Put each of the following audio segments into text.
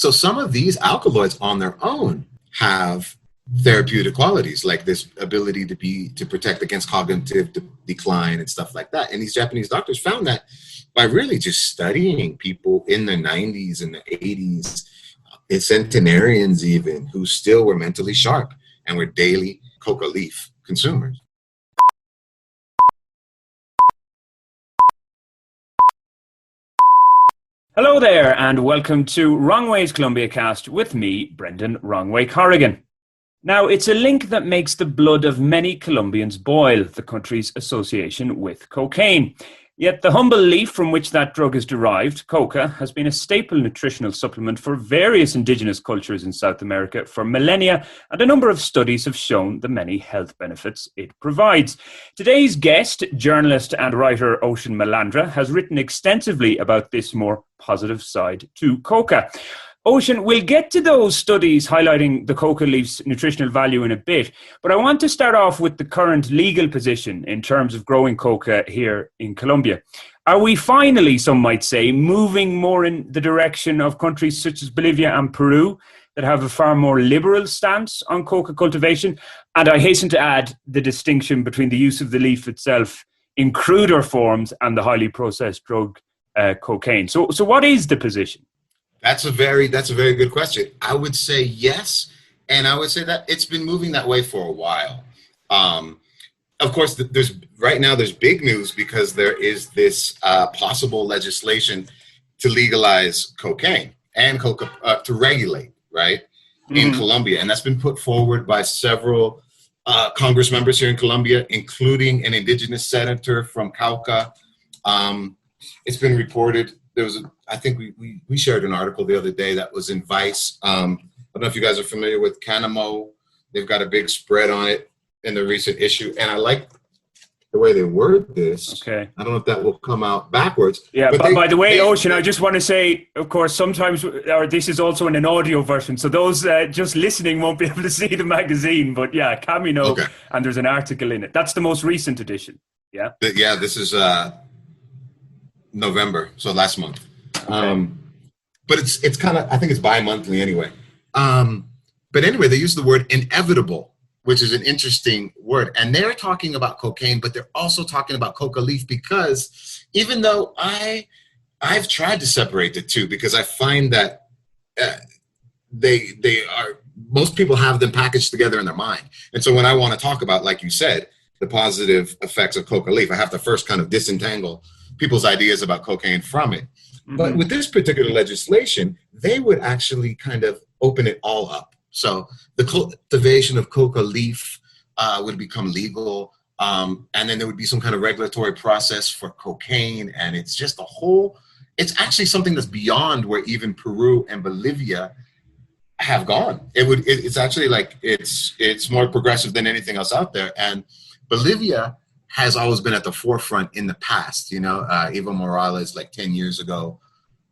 So some of these alkaloids on their own have therapeutic qualities, like this ability to protect against cognitive decline and stuff like that. And these Japanese doctors found that by really just studying people in the 90s and the 80s, centenarians even, who still were mentally sharp and were daily coca leaf consumers. Hello there, and welcome to Wrong Ways Colombia Cast with me, Brendan Wrongway Corrigan. Now, it's a link that makes the blood of many Colombians boil, the country's association with cocaine. Yet the humble leaf from which that drug is derived, coca, has been a staple nutritional supplement for various indigenous cultures in South America for millennia, and a number of studies have shown the many health benefits it provides. Today's guest, journalist and writer Ocean Malandra, has written extensively about this more positive side to coca. Ocean, we'll get to those studies highlighting the coca leaf's nutritional value in a bit, but I want to start off with the current legal position in terms of growing coca here in Colombia. Are we finally, some might say, moving more in the direction of countries such as Bolivia and Peru that have a far more liberal stance on coca cultivation? And I hasten to add the distinction between the use of the leaf itself in cruder forms and the highly processed drug cocaine. So what is the position? That's a very good question. I would say yes, and I would say that it's been moving that way for a while. Of course, there's big news because there is this possible legislation to legalize cocaine and coca to regulate, right, in Colombia, and that's been put forward by several Congress members here in Colombia, including an indigenous senator from Cauca. It's been reported. I think we shared an article the other day that was in Vice. I don't know if you guys are familiar with Canamo. They've got a big spread on it in the recent issue. And I like the way they word this. Okay. I don't know if that will come out backwards. Yeah, but by the way, Ocean, I just want to say, of course, sometimes this is also in an audio version. So those just listening won't be able to see the magazine. But yeah, Camino, okay. And there's an article in it. That's the most recent edition. Yeah. Yeah, this is November, so last month. Okay. But it's kind of, I think it's bi-monthly anyway. But anyway, they use the word inevitable, which is an interesting word. And they're talking about cocaine, but they're also talking about coca leaf, because even though I've tried to separate the two, because I find that most people have them packaged together in their mind. And so when I want to talk about, like you said, the positive effects of coca leaf, I have to first kind of disentangle people's ideas about cocaine from it. Mm-hmm. But with this particular legislation, they would actually kind of open it all up. So the cultivation of coca leaf would become legal. And then there would be some kind of regulatory process for cocaine. And it's just it's actually something that's beyond where even Peru and Bolivia have gone. It's actually like, it's more progressive than anything else out there. And Bolivia has always been at the forefront in the past. Evo Morales, like 10 years ago,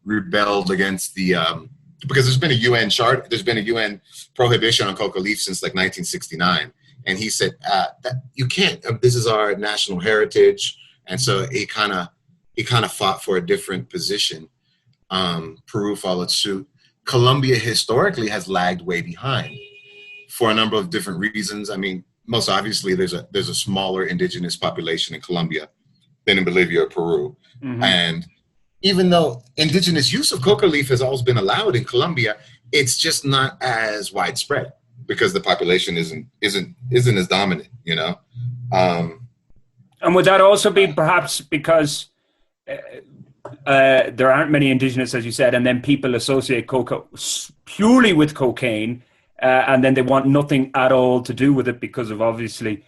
rebelled against because there's been a UN prohibition on coca leaf since like 1969. And he said that you can't, this is our national heritage. And so he kind of fought for a different position. Peru followed suit. Colombia historically has lagged way behind for a number of different reasons. I mean, most obviously, there's a smaller indigenous population in Colombia than in Bolivia or Peru. Mm-hmm. And even though indigenous use of coca leaf has always been allowed in Colombia, it's just not as widespread because the population isn't as dominant, And would that also be perhaps because there aren't many indigenous, as you said, and then people associate coca purely with cocaine? And then they want nothing at all to do with it because of obviously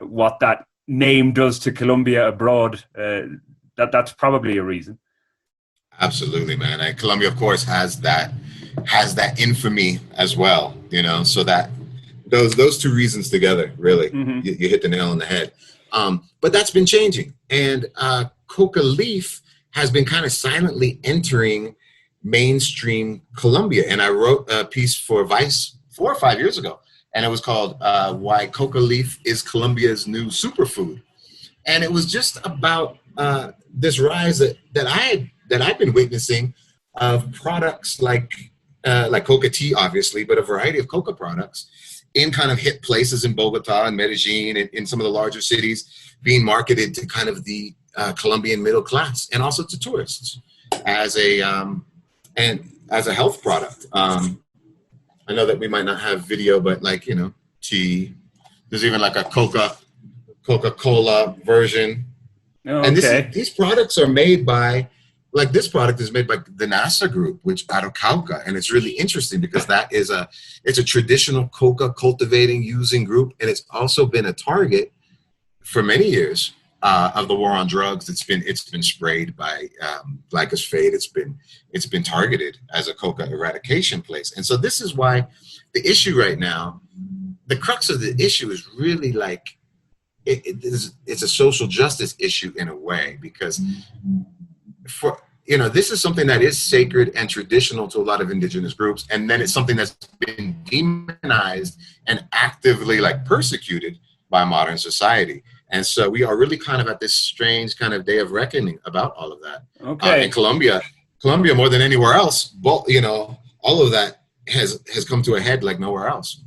what that name does to Colombia abroad. That's probably a reason. Absolutely, man. And Colombia, of course, has that infamy as well. So that those two reasons together, really, mm-hmm. you hit the nail on the head. But that's been changing, and coca leaf has been kind of silently entering mainstream Colombia. And I wrote a piece for Vice 4 or 5 years ago, and it was called Why Coca Leaf is Colombia's New Superfood. And it was just about this rise that I've been witnessing of products like like coca tea, obviously, but a variety of coca products in kind of hit places in Bogota and Medellin and in some of the larger cities, being marketed to kind of the Colombian middle class and also to tourists as a health product. I know that we might not have video, but like, you know, tea. There's even like a Coca-Cola version. Oh, and okay. these products are made by, like this product is made by the NASA group, which out of Cauca. And it's really interesting because it's a traditional coca cultivating using group. And it's also been a target for many years of the war on drugs. It's been sprayed by glyphosate. It's been targeted as a coca eradication place. And so this is why the issue right now, the crux of the issue is really like, it's a social justice issue in a way, because this is something that is sacred and traditional to a lot of indigenous groups. And then it's something that's been demonized and actively like persecuted by modern society. And so we are really kind of at this strange kind of day of reckoning about all of that. Okay. In Colombia more than anywhere else, but all of that has come to a head like nowhere else.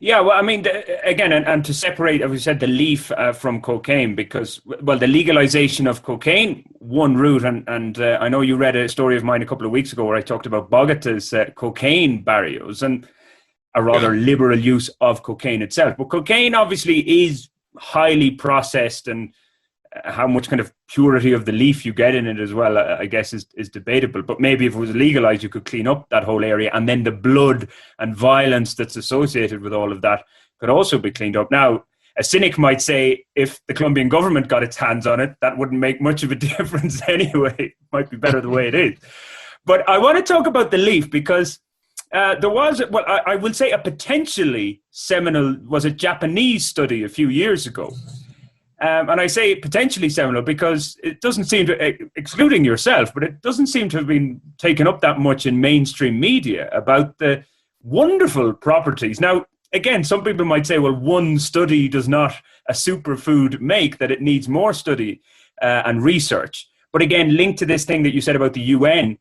Yeah, well, I mean, again, and to separate, as we said, the leaf from cocaine, because, well, the legalization of cocaine, one route, and I know you read a story of mine a couple of weeks ago where I talked about Bogota's cocaine barrios and a rather liberal use of cocaine itself. But cocaine obviously is highly processed, and how much kind of purity of the leaf you get in it as well, I guess, is debatable. But maybe if it was legalized, you could clean up that whole area, and then the blood and violence that's associated with all of that could also be cleaned up. Now, a cynic might say if the Colombian government got its hands on it, that wouldn't make much of a difference anyway. It might be better the way it is. But I want to talk about the leaf because there was, well, I will say a potentially seminal, was a Japanese study a few years ago. And I say potentially seminal because it doesn't seem to, excluding yourself, but it doesn't seem to have been taken up that much in mainstream media about the wonderful properties. Now, again, some people might say, well, one study does not a superfood make, that it needs more study and research. But again, linked to this thing that you said about the UN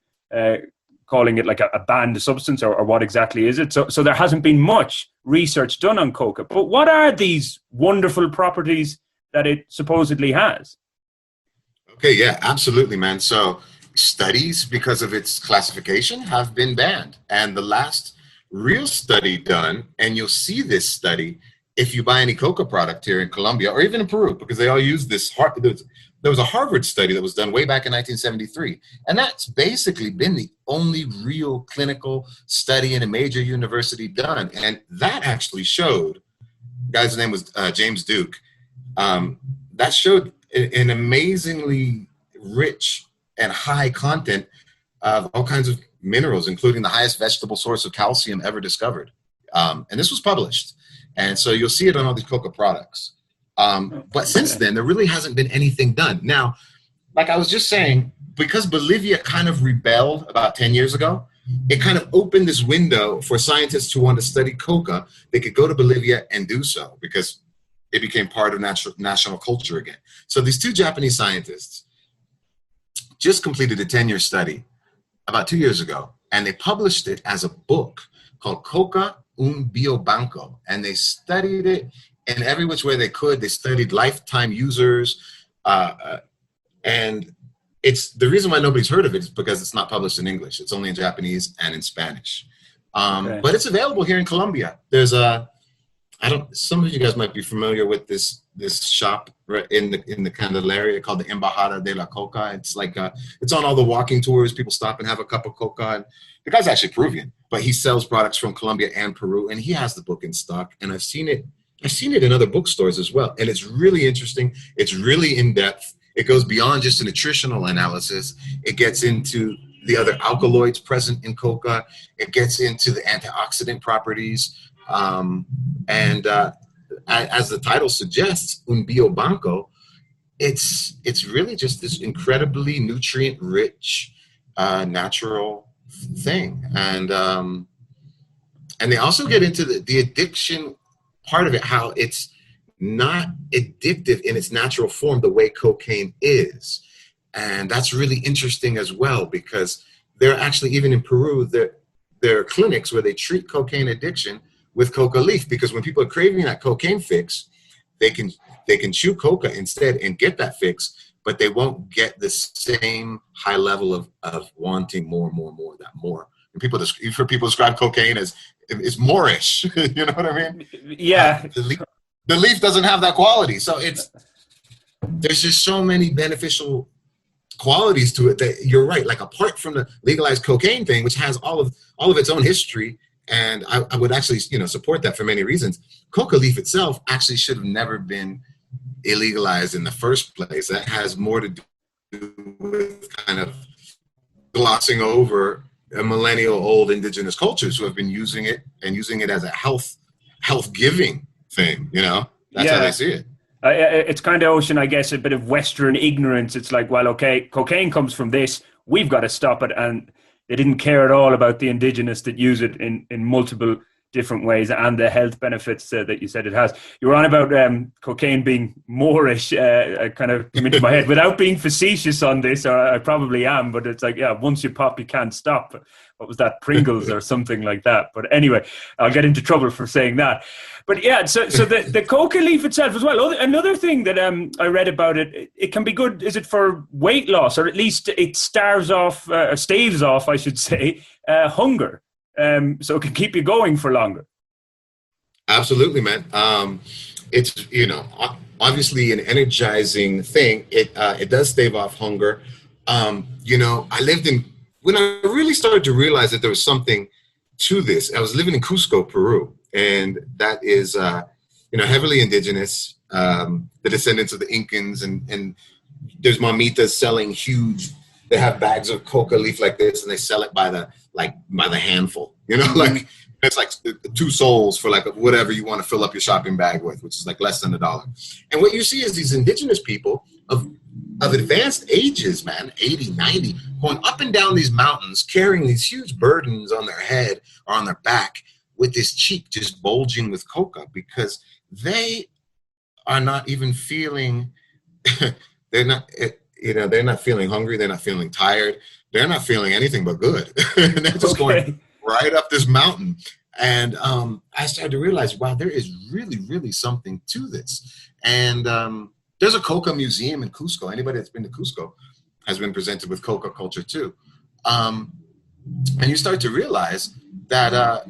calling it like a banned substance, or what exactly is it? So there hasn't been much research done on coca. But what are these wonderful properties that it supposedly has? Okay, yeah, absolutely, man. So studies, because of its classification, have been banned. And the last real study done, and you'll see this study if you buy any coca product here in Colombia or even in Peru, because they all use this. There was a Harvard study that was done way back in 1973. And that's basically been the only real clinical study in a major university done. And that actually showed, the guy's name was James Duke, that showed an amazingly rich and high content of all kinds of minerals, including the highest vegetable source of calcium ever discovered. And this was published. And so you'll see it on all these coca products. But since then, there really hasn't been anything done. Now, like I was just saying, because Bolivia kind of rebelled about 10 years ago, it kind of opened this window for scientists who want to study coca. They could go to Bolivia and do so because it became part of national culture again. So these two Japanese scientists just completed a 10-year study about 2 years ago, and they published it as a book called Coca un Biobanco. And they studied it in every which way they could. They studied lifetime users. And it's the reason why nobody's heard of it is because it's not published in English. It's only in Japanese and in Spanish. But it's available here in Colombia. There's some of you guys might be familiar with this shop in the Candelaria called the Embajada de la Coca. It's like it's on all the walking tours. People stop and have a cup of coca. And the guy's actually Peruvian, but he sells products from Colombia and Peru, and he has the book in stock. And I've seen it in other bookstores as well. And it's really interesting. It's really in depth. It goes beyond just a nutritional analysis. It gets into the other alkaloids present in coca. It gets into the antioxidant properties. And as the title suggests, un biobanco, it's really just this incredibly nutrient-rich, natural thing. And they also get into the addiction part of it, how it's not addictive in its natural form the way cocaine is. And that's really interesting as well, because they're actually, even in Peru, there are clinics where they treat cocaine addiction with coca leaf, because when people are craving that cocaine fix, they can chew coca instead and get that fix, but they won't get the same high level of wanting more and more and more, that more. And you've heard people describe cocaine as Moorish. You know what I mean? Yeah. The leaf doesn't have that quality. So there's just so many beneficial qualities to it that you're right. Like, apart from the legalized cocaine thing, which has all of its own history, and I would actually, support that for many reasons. Coca leaf itself actually should have never been illegalized in the first place. That has more to do with kind of glossing over a millennial-old indigenous cultures who have been using it as a health-giving thing. That's how they see it. It's kind of, Ocean, I guess, a bit of Western ignorance. It's like, well, okay, cocaine comes from this, we've got to stop it. And they didn't care at all about the indigenous that use it in multiple different ways and the health benefits that you said it has. You were on about cocaine being Moorish, kind of came into my head without being facetious on this, or I probably am, but it's like, yeah, once you pop, you can't stop. What was that, Pringles or something like that? But anyway, I'll get into trouble for saying that. But yeah, so the coca leaf itself as well. Another thing that I read about it can be good, is it for weight loss, or at least it staves off, I should say, hunger. So it can keep you going for longer. Absolutely, man. It's, obviously an energizing thing. It does stave off hunger. When I really started to realize that there was something to this, I was living in Cusco, Peru, and that is, heavily indigenous, the descendants of the Incans, and there's mamitas selling they have bags of coca leaf like this, and they sell it by the handful, like it's like 2 soles for like whatever you want to fill up your shopping bag with, which is like less than $1. And what you see is these indigenous people of advanced ages, man, 80, 90, going up and down these mountains, carrying these huge burdens on their head or on their back, with this cheek just bulging with coca, because they are not even feeling, they're not feeling hungry. They're not feeling tired. They're not feeling anything but good. And they're just going right up this mountain. And I started to realize, wow, there is really, really something to this. And there's a coca museum in Cusco. Anybody that's been to Cusco has been presented with coca culture too. And you start to realize that,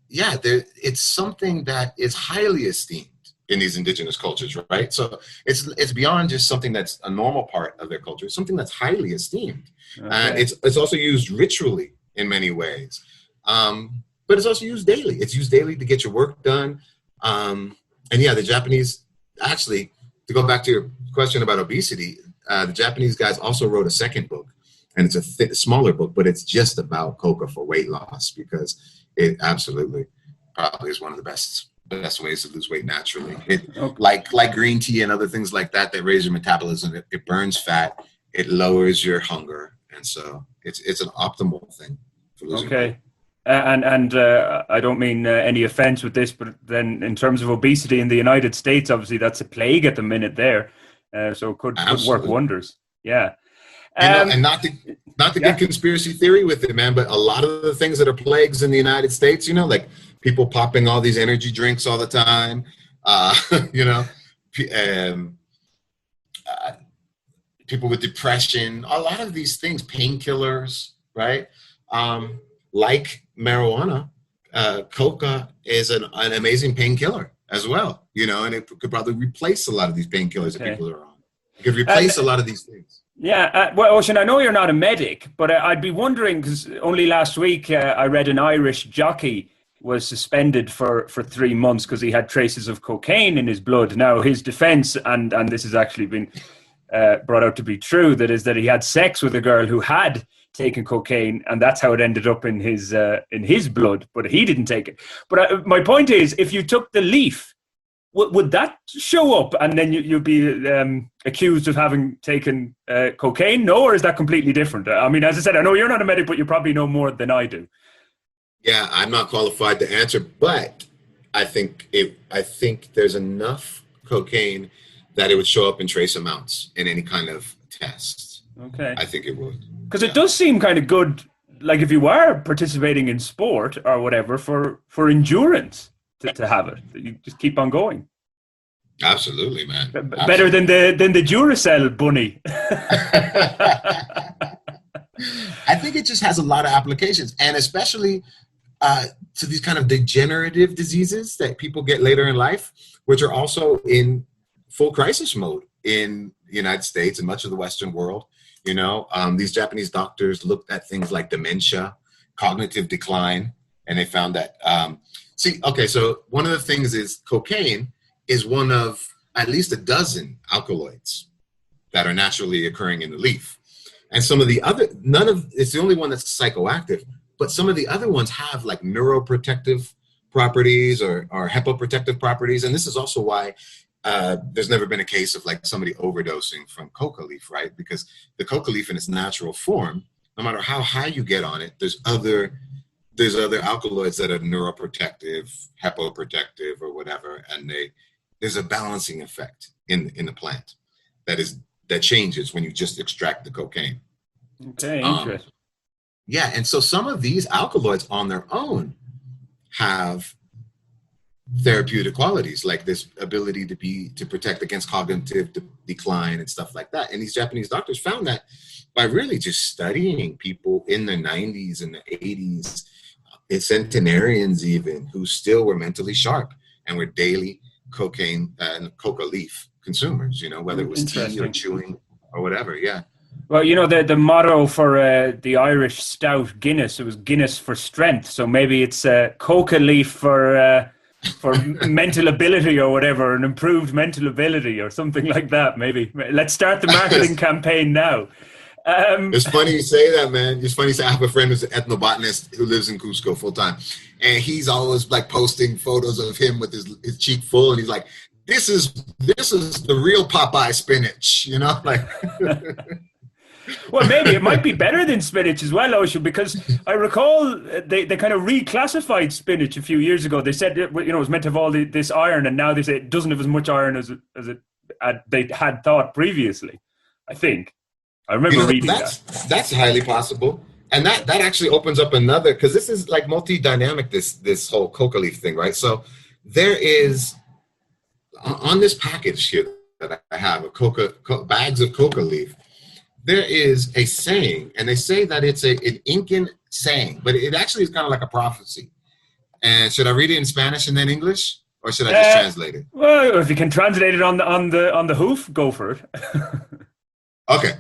it's something that is highly esteemed in these indigenous cultures, right? So it's beyond just something that's a normal part of their culture. It's something that's highly esteemed. Okay. And it's also used ritually in many ways. But it's also used daily. It's used daily to get your work done. The Japanese, actually, to go back to your question about obesity, the Japanese guys also wrote a second book, and it's a smaller book, but it's just about coca for weight loss, because it absolutely probably is one of the best ways to lose weight naturally. Like green tea and other things like that raise your metabolism. It burns fat. It lowers your hunger, and so it's an optimal thing for losing weight. And I don't mean any offense with this, but then in terms of obesity in the United States, obviously that's a plague at the minute there. So it could work wonders. Yeah. And not to get conspiracy theory with it, man, but a lot of the things that are plagues in the United States, like people popping all these energy drinks all the time, people with depression, a lot of these things, painkillers, right? Like marijuana, coca is an amazing painkiller as well, and it could probably replace a lot of these painkillers that people are on. It could replace a lot of these things. Yeah, well, Ocean, I know you're not a medic, but I'd be wondering, because only last week I read an Irish jockey was suspended for 3 months because he had traces of cocaine in his blood. Now, his defense, and this has actually been brought out to be true, that he had sex with a girl who had taken cocaine, and that's how it ended up in his blood, but he didn't take it. But my point is, if you took the leaf, would that show up, and then you'd be accused of having taken cocaine? No, or is that completely different? I mean, as I said, I know you're not a medic, but you probably know more than I do. Yeah, I'm not qualified to answer, but I think there's enough cocaine that it would show up in trace amounts in any kind of test. Okay. I think it would. Because it does seem kind of good, like if you are participating in sport or whatever for endurance to have it. You just keep on going. Absolutely, man. Better than the Duracell bunny. I think it just has a lot of applications, and especially to these kind of degenerative diseases that people get later in life, which are also in full crisis mode in the United States and much of the Western world. You know, these Japanese doctors looked at things like dementia, cognitive decline, and they found that, so one of the things is cocaine is one of at least a dozen alkaloids that are naturally occurring in the leaf. And some of the other, it's the only one that's psychoactive, but some of the other ones have like neuroprotective properties or hepaprotective properties. And this is also why there's never been a case of like somebody overdosing from coca leaf, right? Because the coca leaf in its natural form, no matter how high you get on it, there's other alkaloids that are neuroprotective, hepaprotective, or whatever, and there's a balancing effect in the plant that changes when you just extract the cocaine. Okay, interesting. Yeah, and so some of these alkaloids on their own have therapeutic qualities, like this ability to protect against cognitive decline and stuff like that. And these Japanese doctors found that by really just studying people in the 90s and the 80s, centenarians even, who still were mentally sharp and were daily cocaine and coca leaf consumers, you know, whether it was tea or chewing or whatever. Yeah. Well, you know, the motto for the Irish stout Guinness, it was Guinness for strength. So maybe it's coca leaf for mental ability or whatever, an improved mental ability or something like that. Maybe let's start the marketing campaign now. It's funny you say that, man. It's funny you say I have a friend who's an ethnobotanist who lives in Cusco full time, and he's always like posting photos of him with his cheek full, and he's like, "This is the real Popeye spinach," you know, like. Well, maybe it might be better than spinach as well, Ocean, because I recall they kind of reclassified spinach a few years ago. They said it was meant to have all this iron, and now they say it doesn't have as much iron as they had thought previously. I think I remember reading that. That's highly possible, and that actually opens up another, because this is like multi-dynamic. This whole coca leaf thing, right? So there is on this package here that I have bags of coca leaf. There is a saying, and they say that it's an Incan saying, but it actually is kind of like a prophecy. And should I read it in Spanish and then English, or should I just translate it? Well, if you can translate it on the hoof, go for it. Okay.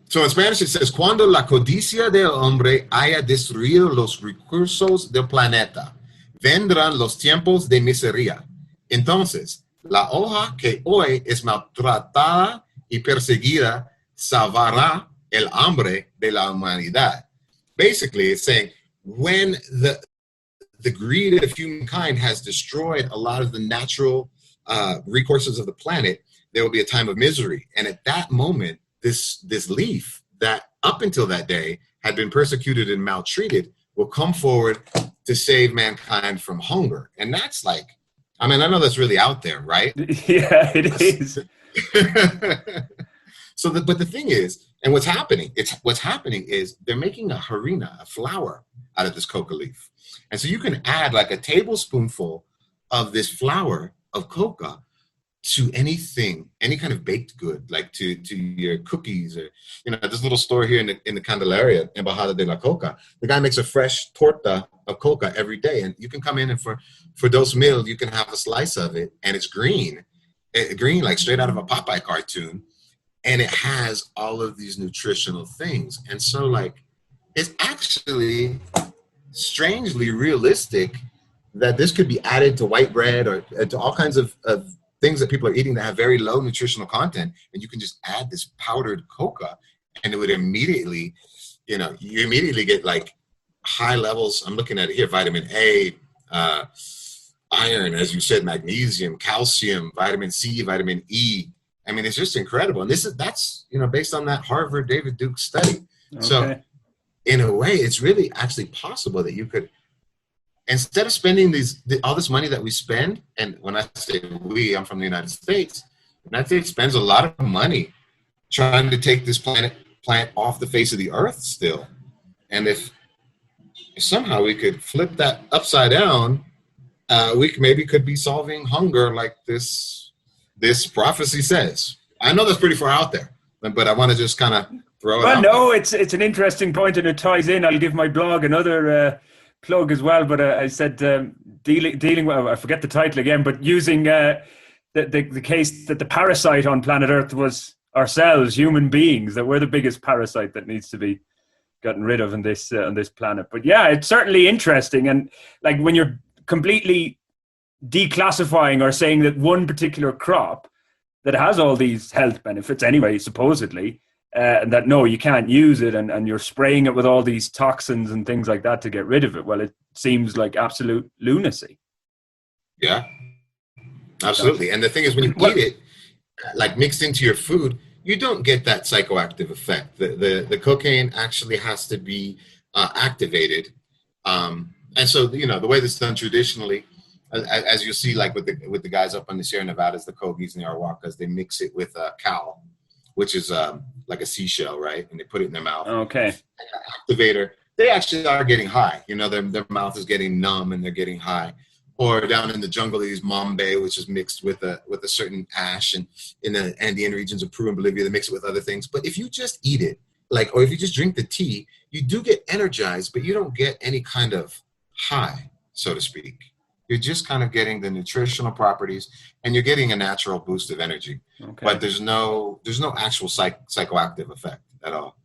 So in Spanish it says, "Cuando la codicia del hombre haya destruido los recursos del planeta, vendrán los tiempos de miseria. Entonces, la hoja que hoy es maltratada y perseguida salvará el hambre de la humanidad." Basically, it's saying when the greed of humankind has destroyed a lot of the natural resources of the planet, there will be a time of misery. And at that moment, this leaf that up until that day had been persecuted and maltreated will come forward to save mankind from hunger. And that's like, I mean, I know that's really out there, right? Yeah, it is. But the thing is, and what's happening is they're making a harina, a flour, out of this coca leaf. And so you can add like a tablespoonful of this flour of coca to anything, any kind of baked good, like to your cookies, or, you know, this little store here in the Candelaria, Embajada de la Coca, the guy makes a fresh torta of coca every day. And you can come in and for 2,000, you can have a slice of it, and it's green, like straight out of a Popeye cartoon. And it has all of these nutritional things. And so, like, it's actually strangely realistic that this could be added to white bread or to all kinds of things that people are eating that have very low nutritional content. And you can just add this powdered coca, and it would immediately, you immediately get like high levels. I'm looking at it here: vitamin A, iron, as you said, magnesium, calcium, vitamin C, vitamin E. I mean, it's just incredible. And that's based on that Harvard David Duke study. Okay. So in a way, it's really actually possible that you could, instead of spending all this money that we spend, and when I say we, I'm from the United States. The United States spends a lot of money trying to take this plant off the face of the earth still. And if somehow we could flip that upside down. Maybe could be solving hunger like this prophecy says. I know that's pretty far out there, but I want to just kind of throw it Well, out no, there. it's an interesting point and it ties in. I'll give my blog another plug as well. But I said dealing with, I forget the title again, but using the case that the parasite on planet Earth was ourselves, human beings, that we're the biggest parasite that needs to be gotten rid of on this planet. But yeah, it's certainly interesting. And like when you're completely declassifying or saying that one particular crop that has all these health benefits anyway, supposedly, and that no, you can't use it, and you're spraying it with all these toxins and things like that to get rid of it. Well, it seems like absolute lunacy. Yeah, absolutely. And the thing is, when you eat it, like mixed into your food, you don't get that psychoactive effect. The cocaine actually has to be activated. And so, the way this is done traditionally, as you see, like with the guys up on the Sierra Nevadas, the Kogies and the Arawakas, they mix it with cow, which is like a seashell, right? And they put it in their mouth. Okay. Activator. They actually are getting high. Their mouth is getting numb and they're getting high. Or down in the jungle, they use mambe, which is mixed with a certain ash, and in the Andean regions of Peru and Bolivia, they mix it with other things. But if you just eat it, or if you just drink the tea, you do get energized, but you don't get any kind of high, so to speak. You're just kind of getting the nutritional properties, and you're getting a natural boost of energy. Okay. But there's no actual psychoactive effect at all.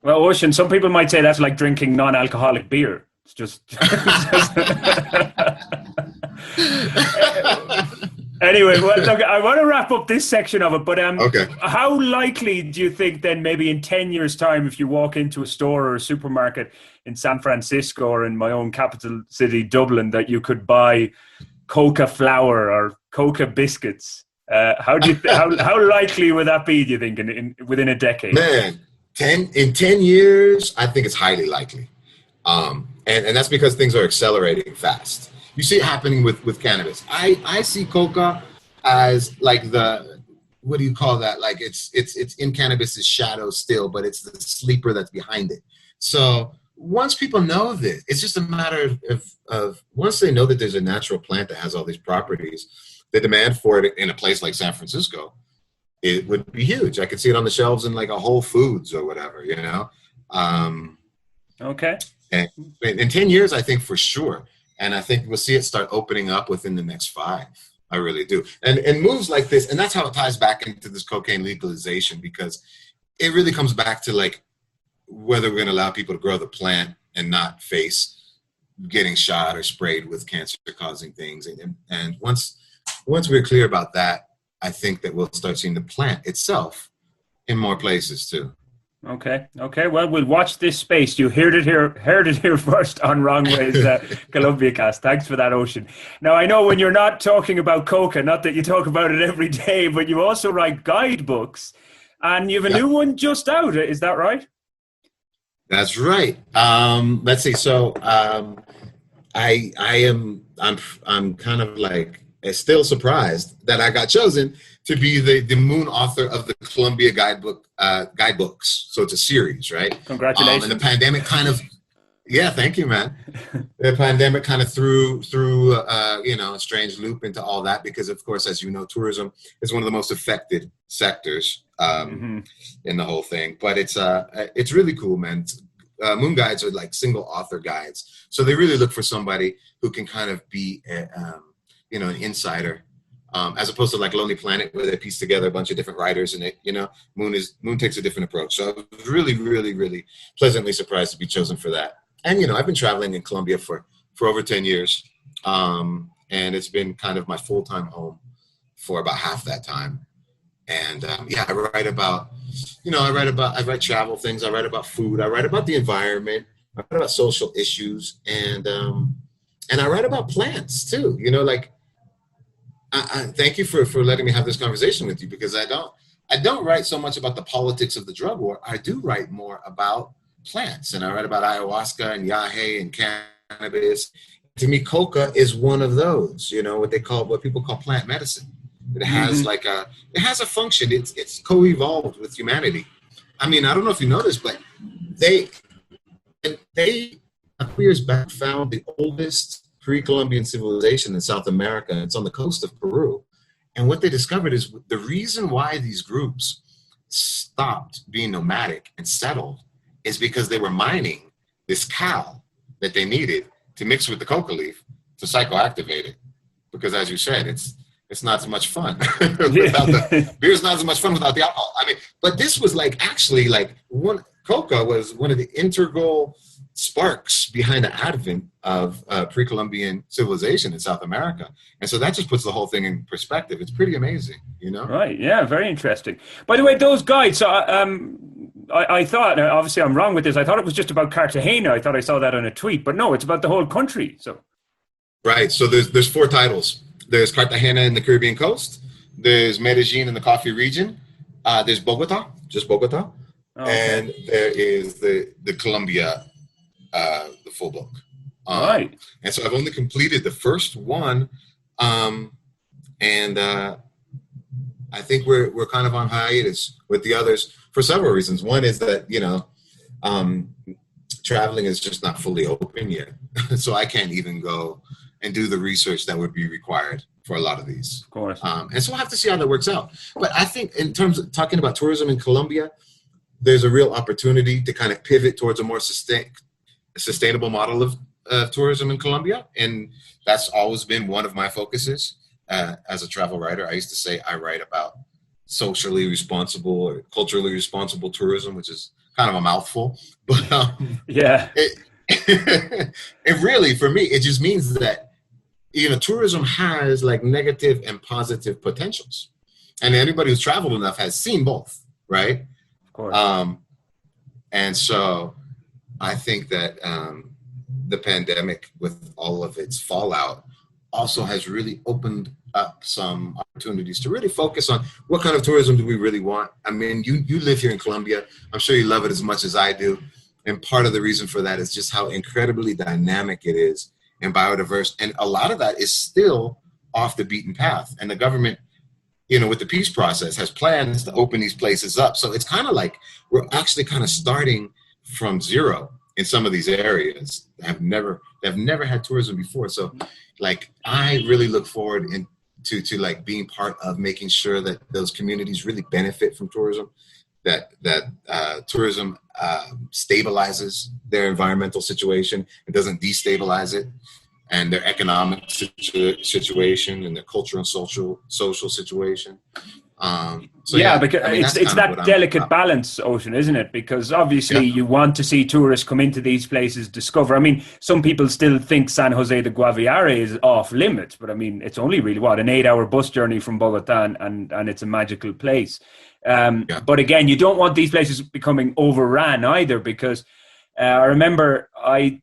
Well, Ocean, some people might say that's like drinking non-alcoholic beer. It's just Anyway, well, look, I want to wrap up this section of it, but okay. How likely do you think then maybe in 10 years' time, if you walk into a store or a supermarket in San Francisco or in my own capital city, Dublin, that you could buy coca flour or coca biscuits? How likely would that be, do you think, within a decade? Man, in 10 years, I think it's highly likely. And that's because things are accelerating fast. You see it happening with cannabis. I see coca as like what do you call that? Like it's in cannabis's shadow still, but it's the sleeper that's behind it. So once people know this, it's just a matter of once they know that there's a natural plant that has all these properties, the demand for it in a place like San Francisco, it would be huge. I could see it on the shelves in like a Whole Foods or whatever, Okay. And in 10 years, I think for sure. And I think we'll see it start opening up within the next 5. I really do. And moves like this, and that's how it ties back into this cocaine legalization, because it really comes back to like whether we're going to allow people to grow the plant and not face getting shot or sprayed with cancer-causing things. And once we're clear about that, I think that we'll start seeing the plant itself in more places too. Okay. Well, we'll watch this space. You heard it here first on Wrong Way's Colombia cast. Thanks for that, Ocean. Now, I know when you're not talking about coca, not that you talk about it every day, but you also write guidebooks, and you have a new one just out. Is that right? That's right. Let's see. So I'm kind of like still surprised that I got chosen to be the moon author of the Colombia guidebooks. So it's a series, right? Congratulations. And the pandemic kind of, thank you, man. The pandemic kind of threw a strange loop into all that, because of course, as you know, tourism is one of the most affected sectors in the whole thing. But it's really cool, man. Moon guides are like single author guides. So they really look for somebody who can kind of be an insider. As opposed to like Lonely Planet, where they piece together a bunch of different writers, and Moon takes a different approach. So I was really, really, really pleasantly surprised to be chosen for that. And I've been traveling in Colombia for over 10 years, and it's been kind of my full-time home for about half that time. And I write about, I write travel things, I write about food, I write about the environment, I write about social issues, and I write about plants too. I thank you for letting me have this conversation with you, because I don't write so much about the politics of the drug war. I do write more about plants, and I write about ayahuasca and yahe and cannabis. To me, coca is one of those. What people call plant medicine. It has it has a function. It's co-evolved with humanity. I mean, I don't know if you know this, but they a couple years back found the oldest pre-Columbian civilization in South America. It's on the coast of Peru. And what they discovered is the reason why these groups stopped being nomadic and settled is because they were mining this cal that they needed to mix with the coca leaf to psychoactivate it. Because as you said, it's not so much fun without the beer's not so much fun without the alcohol. I mean, but this was actually coca was one of the integral sparks behind the advent of pre-Columbian civilization in South America. And so that just puts the whole thing in perspective. It's pretty amazing, Right. Yeah. Very interesting. By the way, those guides, so I thought, obviously I'm wrong with this, I thought it was just about Cartagena. I thought I saw that on a tweet, but no, it's about the whole country. So. Right. So there's 4 titles. There's Cartagena in the Caribbean coast. There's Medellin in the coffee region. There's Bogota, just Bogota. Oh, okay. And there is the Colombia, the full book. Right. And so I've only completed the first one. And I think we're kind of on hiatus with the others for several reasons. One is that, traveling is just not fully open yet. So I can't even go and do the research that would be required for a lot of these. Of course. And so we'll have to see how that works out. But I think in terms of talking about tourism in Colombia, there's a real opportunity to kind of pivot towards a more sustainable model of tourism in Colombia. And that's always been one of my focuses as a travel writer. I used to say I write about socially responsible or culturally responsible tourism, which is kind of a mouthful. But yeah, it really, for me, it just means that, tourism has negative and positive potentials. And anybody who's traveled enough has seen both, right? Of course. And so I think that the pandemic, with all of its fallout, also has really opened up some opportunities to really focus on what kind of tourism do we really want. I mean, you live here in Colombia. I'm sure you love it as much as I do. And part of the reason for that is just how incredibly dynamic it is and biodiverse. And a lot of that is still off the beaten path. And the government, with the peace process, has plans to open these places up. So it's kind of like we're actually kind of starting from zero in some of these areas that have never had tourism before. So I really look forward to being part of making sure that those communities really benefit from tourism, that tourism stabilizes their environmental situation. It doesn't destabilize it, and their economic situation and their cultural and social situation. Because it's that delicate balance, Ocean, isn't it? Because obviously you want to see tourists come into these places, discover. I mean, some people still think San Jose de Guaviare is off limits, but I mean, it's only really an 8-hour bus journey from Bogota, and it's a magical place. But again, you don't want these places becoming overran either, because I remember I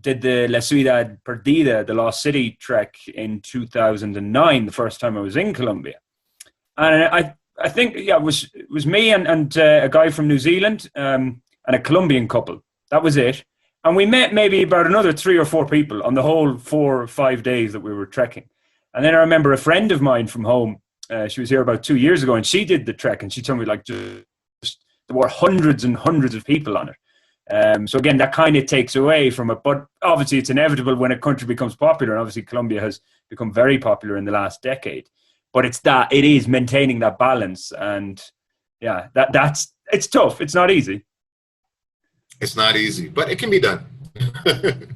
did the La Ciudad Perdida, the Lost City trek in 2009, the first time I was in Colombia. And I think it was me and a guy from New Zealand and a Colombian couple. That was it. And we met maybe about another 3 or 4 people on the whole 4 or 5 days that we were trekking. And then I remember a friend of mine from home, she was here about 2 years ago, and she did the trek, and she told me just there were hundreds and hundreds of people on it. So again, that kind of takes away from it. But obviously it's inevitable when a country becomes popular, and obviously Colombia has become very popular in the last decade. But it is maintaining that balance, and it's tough. It's not easy. It's not easy, but it can be done.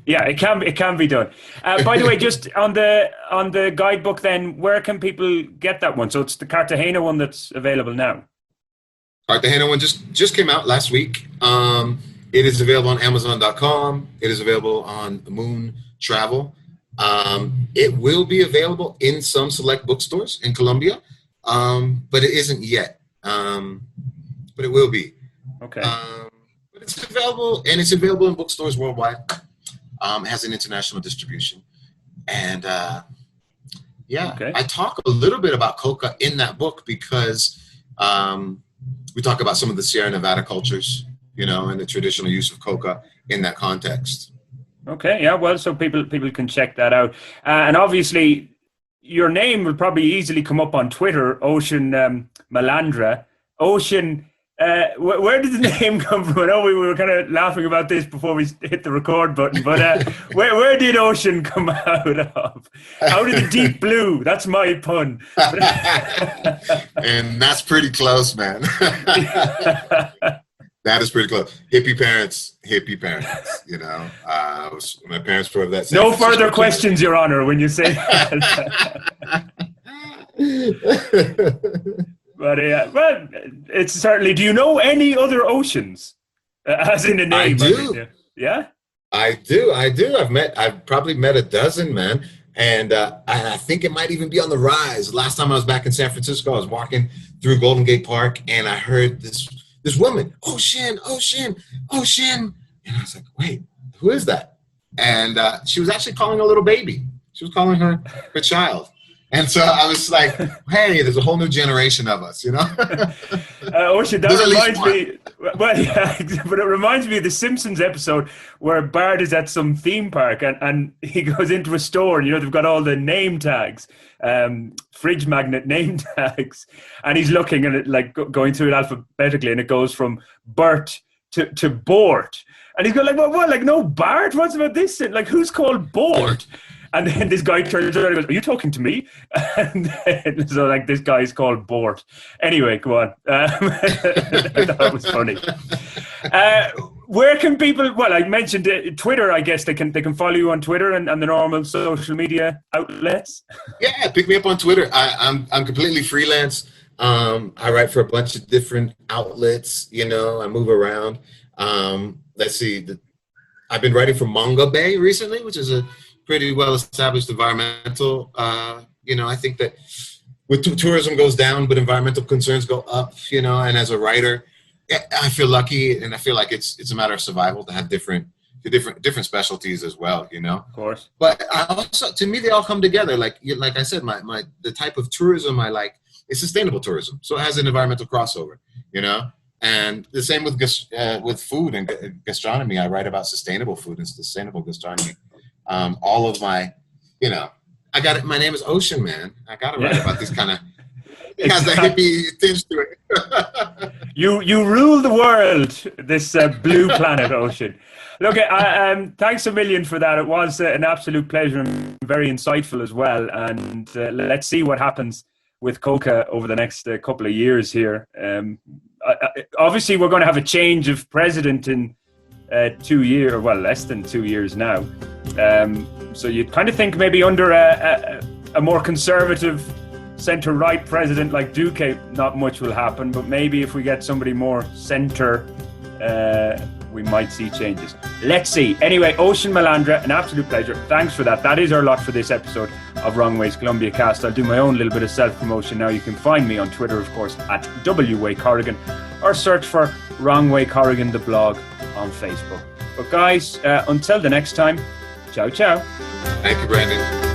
Yeah, it can be done. By the way, just on the guidebook, then, where can people get that one? So it's the Cartagena one that's available now. Cartagena one just came out last week. It is available on Amazon.com. It is available on Moon Travel. It will be available in some select bookstores in Colombia, but it isn't yet. But it will be. Okay. But it's available, and it's available in bookstores worldwide. It has an international distribution, and okay. I talk a little bit about coca in that book because we talk about some of the Sierra Nevada cultures, and the traditional use of coca in that context. Okay, yeah, well, so people can check that out. And obviously, your name will probably easily come up on Twitter, Ocean Malandra. Ocean Where did the name come from? I know we were kind of laughing about this before we hit the record button, but where did ocean come out of? How did the deep blue? That's my pun. And that's pretty close, man. That is pretty close. Hippie parents, you know. My parents were of that. No further questions, Your Honor, when you say that. But well, it's certainly. Do you know any other oceans? As in the name. I do. Yeah. I do. I've probably met a dozen, man. And I think it might even be on the rise. Last time I was back in San Francisco, I was walking through Golden Gate Park, and I heard this woman, Ocean. And I was like, wait, who is that? And she was actually calling a little baby. She was calling her child. And so I was like, hey, there's a whole new generation of us, you know? Ocean, that reminds me, well, yeah, but it reminds me of the Simpsons episode where Bart is at some theme park and he goes into a store and, you know, they've got all the name tags, fridge magnet name tags, and he's looking at it, like going through it alphabetically, and it goes from Bert to Bort. And he's going like, what? Like, no, Bart? What's about this? Like, who's called Bort? And then this guy turns around and goes, are you talking to me? And then, so like this guy's called Bort. Anyway, go on. I thought it was funny. Where can people, well, I mentioned Twitter, I guess they can follow you on Twitter and the normal social media outlets. Yeah, pick me up on Twitter. I'm completely freelance. I write for a bunch of different outlets, you know, I move around. Let's see, I've been writing for Manga Bay recently, which is a pretty well-established environmental, you know, I think that with tourism goes down, but environmental concerns go up, you know, and as a writer, I feel lucky, and I feel like it's a matter of survival to have different specialties as well, you know? Of course. But I also, to me, they all come together. Like I said, the type of tourism I like is sustainable tourism. So it has an environmental crossover, you know? And the same with food and gastronomy. I write about sustainable food and sustainable gastronomy. All of my, you know, my name is Ocean, man. I got to write about these kind of, it has a hippie tinge to it. You rule the world, this blue planet, Ocean. Look, thanks a million for that. It was an absolute pleasure and very insightful as well. And let's see what happens with Coca over the next couple of years here. Obviously, we're going to have a change of president in 2 years, well, less than 2 years now. So you'd kind of think maybe under a more conservative centre-right president like Duque, not much will happen. But maybe if we get somebody more centre, we might see changes. Let's see. Anyway, Ocean Malandra, an absolute pleasure. Thanks for that. That is our lot for this episode of Wrong Ways Colombia Cast. I'll do my own little bit of self-promotion now. You can find me on Twitter, of course, at WWayCorrigan, or search for Wrong Way Corrigan, the blog, on Facebook. But guys, until the next time, ciao, ciao. Thank you, Brandon.